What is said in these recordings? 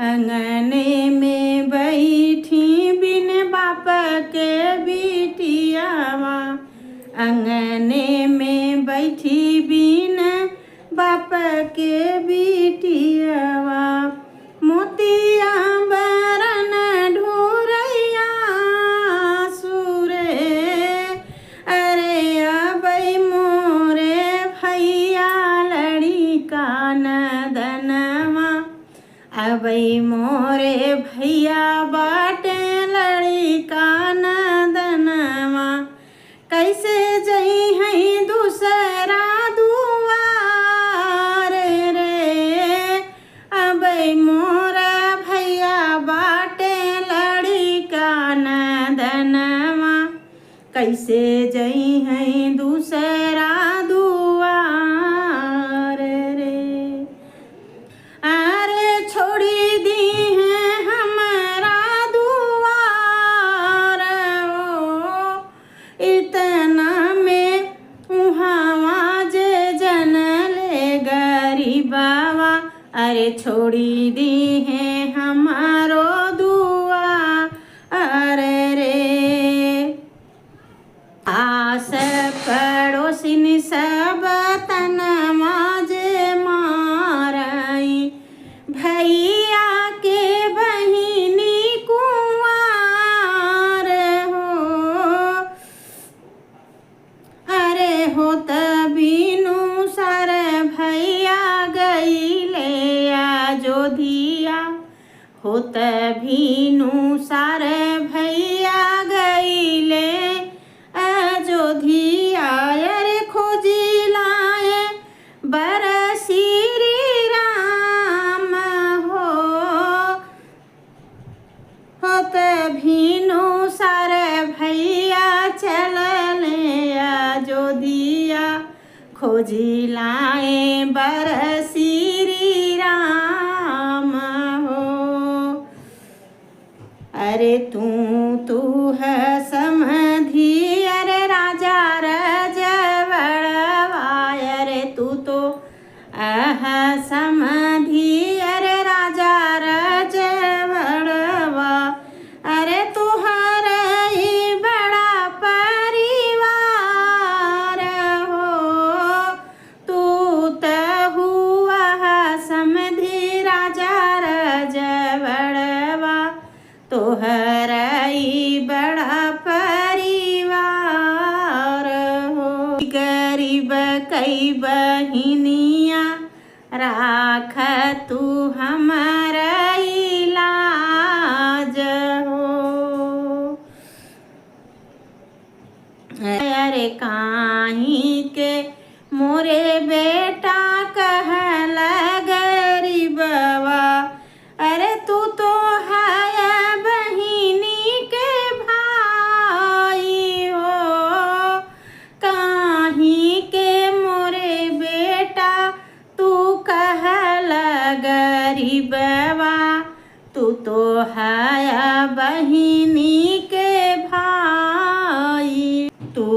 अंगने में बैठी बिन बाप के बिटियावा, अंगने में बैठी बिन बाप के बिटियावा। मोतिया बरन ढूरैया सुरे, अरे अबै मोरे भैया लड़िका नदनवा, अबै मोरे भैया बाटे लड़िका नदनवा। कैसे जई है दूसरा दुआर रे, अबै मोरा भैया बाटे लड़िका नदनवा। कैसे जई है दूसरा दुआर रे, अरे छोड़ी दी है हमारा दुआर ओ, इतना में उहावा जे जनले गरीबावा। अरे छोड़ी दी है हमारो दुआ अरे रे। आस पड़ोसिन सब तनमा जे मारई, भैया के बहिनी कुंवार हो, अरे हो तबीनु सर भैया गईले अयोध्या, हो तबीनु सर भैया गईले अयोध्या। अरे खोजी लाए बर श्री राम हो, तबीनु सर भैया चलले अयोध्या, खोजी लाए बर श्री राम हो। अरे तू है समधी अरे राजा रजवड़वा, अरे तू तो समधी अरे राजा रजवड़वा। अरे तुहर ही बड़ा परिवार हो, तू तो हुआ समधी राजा रजवड़वा। तोहर ही बड़ा परिवार हो, गरीब कई बहिनिया राख तू हमारा इलाज हो। अरे काहीं के मोरे बेटा कहल गरीबवा, अरे तू तो है बहिनी के भाई हो। काहीं के मोरे बेटा तू कहल गरीबवा, तू तो है बहिनी के भाई। तू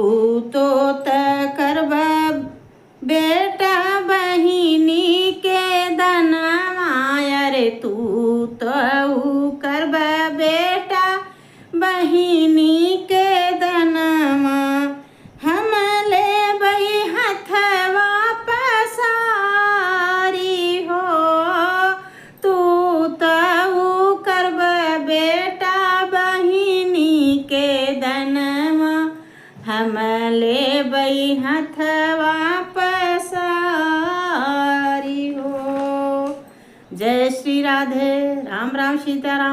तो करब बेटा बहिनी के दनवा, अरे तू तो करब बेटा बहिनी के दनवा। हम लेबै हथवा पसारी हो, तू तो करब बेटा बहिनी के दनवा। हम लेबै हथवा पसारी हो। जय श्री राधे, राम राम सीताराम।